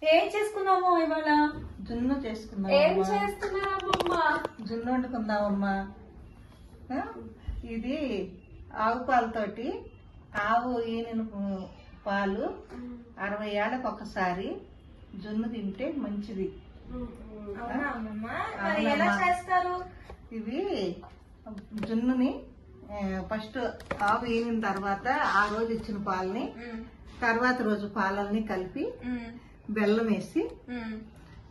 ఏం చేసుకున్నాము ఇవాళ? జున్ను చేసుకుందాం. ఏం చేస్తున్నారమ్మా? జున్ను వండుకుందామమ్మా. ఇది ఆవు పాలతోటి, ఆవు ఈనిన పాలు 60 ఏళ్ళకి ఒకసారి జున్ను తింటే మంచిది. ఎలా చేస్తారు? ఇవి జున్నుని ఫస్ట్ ఆవు ఈనిన తర్వాత ఆ రోజు ఇచ్చిన పాలని తర్వాత రోజు పాలల్ని కలిపి బెల్లం వేసి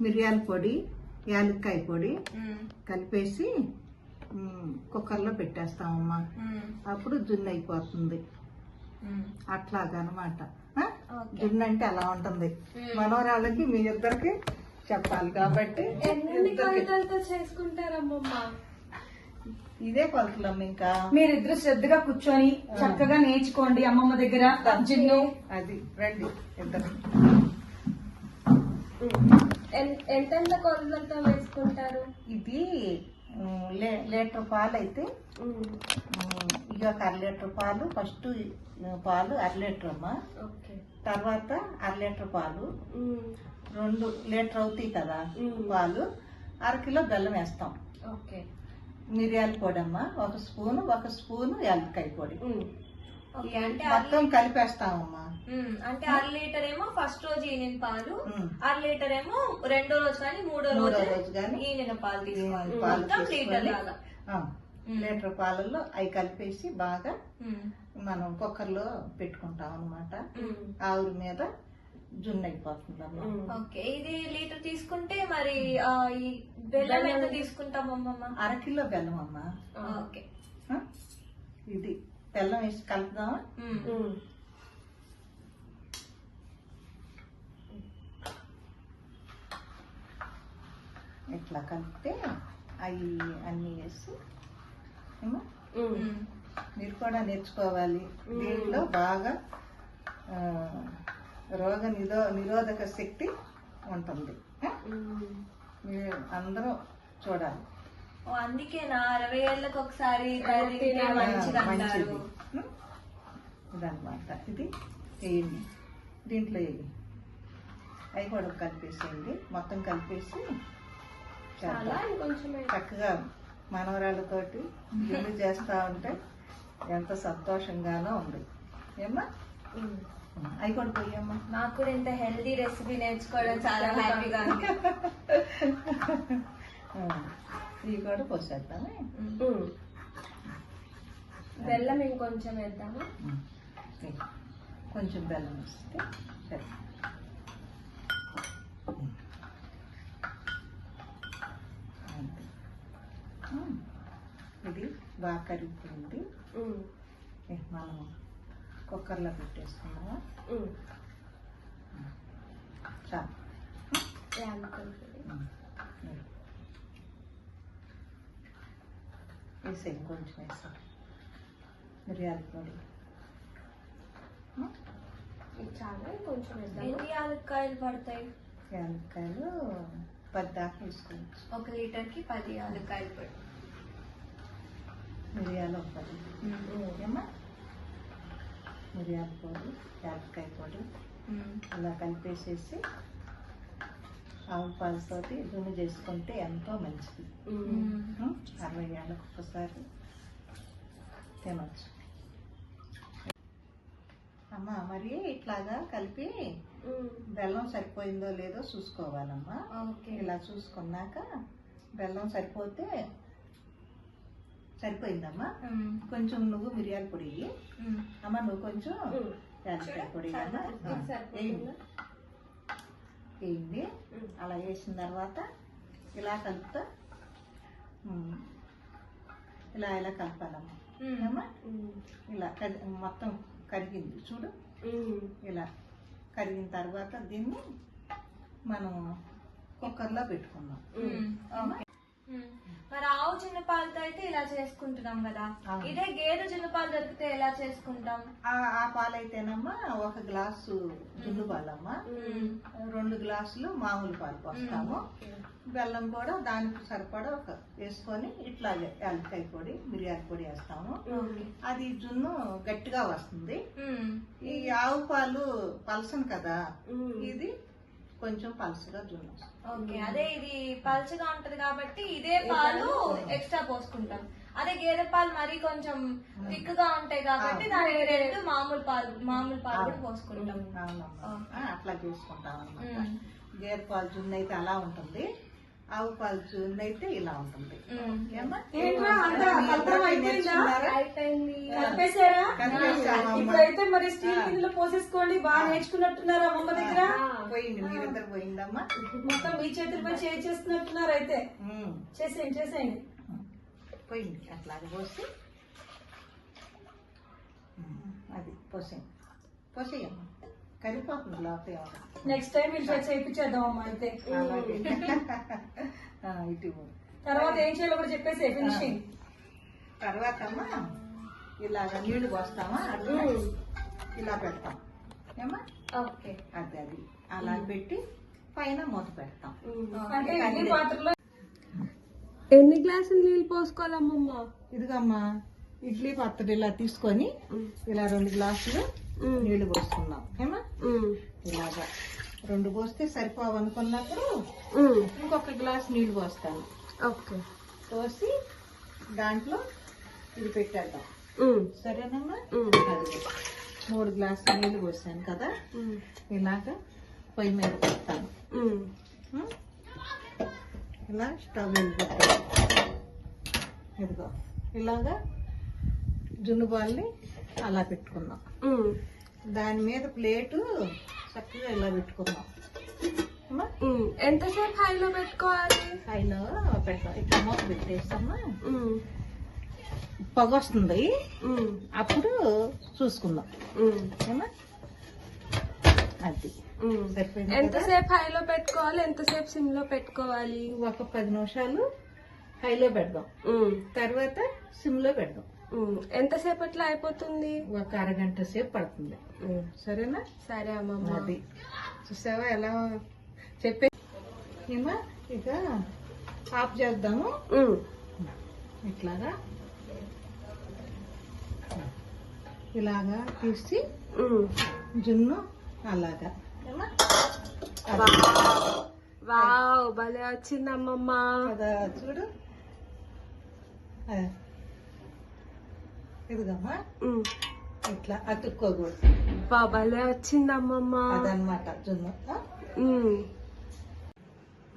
మిరియాల పొడి, యాలక్కాయ పొడి కలిపేసి కుక్కర్లో పెట్టేస్తామమ్మా. అప్పుడు జున్ను అయిపోతుంది. అట్లాగనమాట. జున్ను అంటే అలా ఉంటుంది. మనవరాళ్ళకి మీ ఇద్దరికి చెప్పాలి కాబట్టి చేసుకుంటారమ్మా. ఇదే కొలతలమ్మ. ఇంకా మీరిద్దరు శ్రద్ధగా కూర్చొని చక్కగా నేర్చుకోండి అమ్మమ్మ దగ్గర జున్ను. అది రండి ఇద్దరు. ఎంతెంత కొలతలతో వేసుకుంటారు? ఇది లీటర్ పాలు అయితే ఇక 1/2 లీటర్ పాలు. ఫస్ట్ పాలు 1/2 లీటర్ అమ్మా. తర్వాత 1/2 లీటర్ పాలు 2 లీటర్ అవుతాయి కదా పాలు. 1/2 కిలో బెల్లం వేస్తాం. మిరియాల పొడి అమ్మా 1 స్పూను, 1 స్పూను యాలక్కాయ పొడి మొత్తం కలిపేస్తామమ్మా. అంటే 1/2 లీటర్ ఏమో ఫస్ట్ రోజు ఈనిన పాలు, 1/2 లీటర్ ఏమో రెండో రోజు కానీ మూడో రోజు కానీ ఈనిన పాలు తీసుకోవాలి. లీటర్ పాలలో అవి కలిపేసి బాగా మనం కుక్కర్లో పెట్టుకుంటాం అనమాట. ఆవుల మీద జున్ను అయిపోతుంది అమ్మా. ఓకే, ఇది లీటర్ తీసుకుంటే మరి ఈ బెల్లం ఎంత తీసుకుంటాం అమ్మమ్మ? 1/2 కిలో బెల్లం అమ్మా. ఓకే, ఇది బెల్లం వేసి కలుపుదామా? ఇట్లా కలిపితే అవి అన్నీ వేసి ఏమో మీరు కూడా నేర్చుకోవాలి. దీంట్లో బాగా రోగ నిరోధక శక్తి ఉంటుంది. మీరు అందరూ చూడాలి. అందుకేనా 60 ఏళ్ళకి ఒకసారి మంచిది ఇదన్నమాట. ఇది వేయండి, దీంట్లో వేయండి. అవి కూడా కలిపేసేయండి. మొత్తం కలిపేసి చక్కగా మనవరాళ్ళతోటి ఇల్లు చేస్తా ఉంటే ఎంత సంతోషంగానో ఉంది. ఏమ్మా అవి కూడా పోయమ్మా. నాకు కూడా ఇంత హెల్దీ రెసిపీ నేర్చుకోవడం చాలా హ్యాపీగా ఉంది. ఇవి కూడా పోసేద్దామే. బెల్లం ఇంకొంచెం వేద్దాము. కొంచెం బెల్లం వేస్తే సరే. ఇది బాగా కరుగుతుంది. మనం కుక్కర్లో పెట్టేసుకున్నావా? చాలు. వేసేది కొంచెం వేసాం. మిరియాల పొడి చాలా కొంచెం ఎన్ని యాలక్కాయలు పడతాయి? యాలక్కాయలు 10 దాకా వేసుకోవచ్చు. 1 లీటర్కి 10 యాలక్కాయలు పొడి. మిరియాలు 10 ఏమా. మిరియాల పొడి, యాలక్కాయ పొడి అలా కలిపేసేసి ఆవు పాలతోటి జున్ను చేసుకుంటే ఎంతో మంచిది. 60 ఏళ్ళకి ఒక్కసారి తినచ్చు అమ్మా. మరి ఇట్లాగా కలిపి బెల్లం సరిపోయిందో లేదో చూసుకోవాలమ్మా. ఇలా చూసుకున్నాక బెల్లం సరిపోయిందమ్మా. కొంచెం నువ్వు మిరియాల పొడి అమ్మ, నువ్వు కొంచెం యాలక్కాయ పొడి వేయండి. అలా వేసిన తర్వాత ఇలా కలుపుతా ఇలా కలపాలమ్మా. ఇలా మొత్తం కరిగింది చూడు. ఇలా కరిగిన తర్వాత దీన్ని మనం కుక్కర్లో పెట్టుకుందాం. మరి ఆవు జున్ను పాలతో అయితే ఇలా చేసుకుంటున్నాం కదా, ఇదే గేదె జున్ను పాలు దొరికితే ఎలా చేసుకుంటాం? ఆ పాలైతేనమ్మా 1 గ్లాసు జున్ను పాలమ్మా, 2 గ్లాసులు మామూలు పాలు పోస్తాము. బెల్లం కూడా దానికి సరిపడా వేసుకొని ఇట్లాగే యాలక్కాయ పొడి, మిరియాల పొడి వేస్తాము. అది జున్ను గట్టిగా వస్తుంది. ఈ ఆవు పాలు పలసను కదా, ఇది కొంచెం పలుసుగా జున్ను వస్తుంది. ఓకే, అదే ఇది పల్చగా ఉంటది కాబట్టి ఇదే పాలు ఎక్స్ట్రా పోసుకుంటాం. అదే గేదె పాలు మరి కొంచెం థిక్ గా ఉంటాయి కాబట్టి దానికి రెండు మామూలు పాలు కూడా పోసుకుంటాం. అవునమ్మా. అట్లా చేసుకుంటాం అన్నమాట. గేదె పాలు జున్ను అయితే అలా ఉంటుంది, ఆవు పాలు జున్ను అయితే ఇలా ఉంటుంది. ఏమ్మా? ఏంట్రా అంతా కలపడం అయిపోయిందా? అయిపోయింది. కలిపేశారా? కలిపేశామమ్మా. ఇప్పుడైతే మరి స్టీల్ గిన్నెలో పోసేసుకోండి. బాగా నేర్చుకున్నట్టున్నారు అమ్మమ్మ దగ్గర. పోయింది, మీరందరూ పోయిందమ్మా. మొత్తం మీ చేతులపై చేస్తున్నట్టున్నారు. అయితే చేసేయండి. పోయింది, అట్లాగే పోసి అది పోసేయమ్మా. కరిపోతుంది లోపల ఏమన్నా. నెక్స్ట్ టైం ఇట్లా చేయించేద్దాం అమ్మా. అయితే అలాగే ఇటు తర్వాత ఏం చేయాలో కూడా చెప్పేసి ఫినిషింగ్. తర్వాత అమ్మా ఇలాగ నీళ్లు పోస్తామా, అట్లా ఇలా పెడతాం. ఏమా? ఓకే, అది అలా పెట్టి పైన మూత పెడతాం. అంటే ఇడ్లీ పాత్రలో ఎన్ని గ్లాసులు నీళ్ళు పోసుకోవాలమ్మమ్మ? ఇదిగమ్మా ఇడ్లీ పాత్ర ఇలా తీసుకొని ఇలా 2 గ్లాసులు నీళ్లు పోసుకున్నాం. ఏమా? ఇలాగా 2 పోస్తే సరిపోవనుకున్నప్పుడు ఇంకొక గ్లాస్ నీళ్లు పోస్తాను. ఓకే, పోసి దాంట్లో ఇది పెట్టేద్దాం. సరేనమ్మా? అది 3 గ్లాసులు నీళ్లు పోసాను కదా, ఇలాగా పొయ్యి మీద పెడతాను. ఇలా స్టవ్ మీద పెట్టాను. ఇదిగో ఇలాగా జున్ను బాల్ని అలా పెట్టుకున్నాం. దాని మీద ప్లేటు చక్కగా ఇలా పెట్టుకున్నాం. ఎంతసేపు హైలో పెట్టుకోవాలి? హైలో పెడతాం. ఇక్కడ మూత పెట్టేస్తామా, పొగ వస్తుంది, అప్పుడు చూసుకుందాం. ఏమా? అది సరిపోయింది. ఎంతసేపు హైలో పెట్టుకోవాలి, ఎంతసేపు సిమ్ లో పెట్టుకోవాలి? ఒక 10 నిమిషాలు హైలో పెడదాం, తర్వాత సిమ్ లో పెడదాం. ఎంతసేపట్లో అయిపోతుంది? ఒక అరగంట సేపు పడుతుంది. సరేనా? సరే అమ్మమ్మ. అది చూసావా ఎలా చెప్పే. ఏమా ఇక ఆఫ్ చేద్దాము. ఇట్లాగా ఇలాగా తీసి జున్ను అలాగా. ఏమా? వావ్, భలే వచ్చింది అమ్మమ్మ. కదా చూడు. ఇదిగమ్మా ఇట్లా అతుక్కోకూడదు. భలే వచ్చింది అమ్మమ్మ. అదనమాట జున్ను.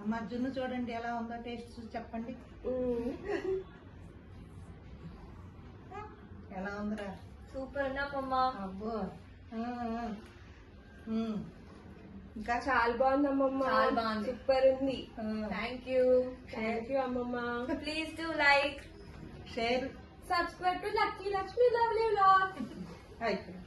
అమ్మ జున్ను చూడండి ఎలా ఉందో, టేస్ట్ చూసి చెప్పండి. ఎలా ఉందిరా? సూపర్ ఉందమ్మా. అబ్బో. ఇంకా చాలా బాగుంది అమ్మమ్మ. చాలా బాగుంది. సూపర్ ఉంది. థ్యాంక్ యూ అమ్మమ్మ. Please do like, share subscribe to lucky Lakshmi lovely vlog. అయిపోయింది.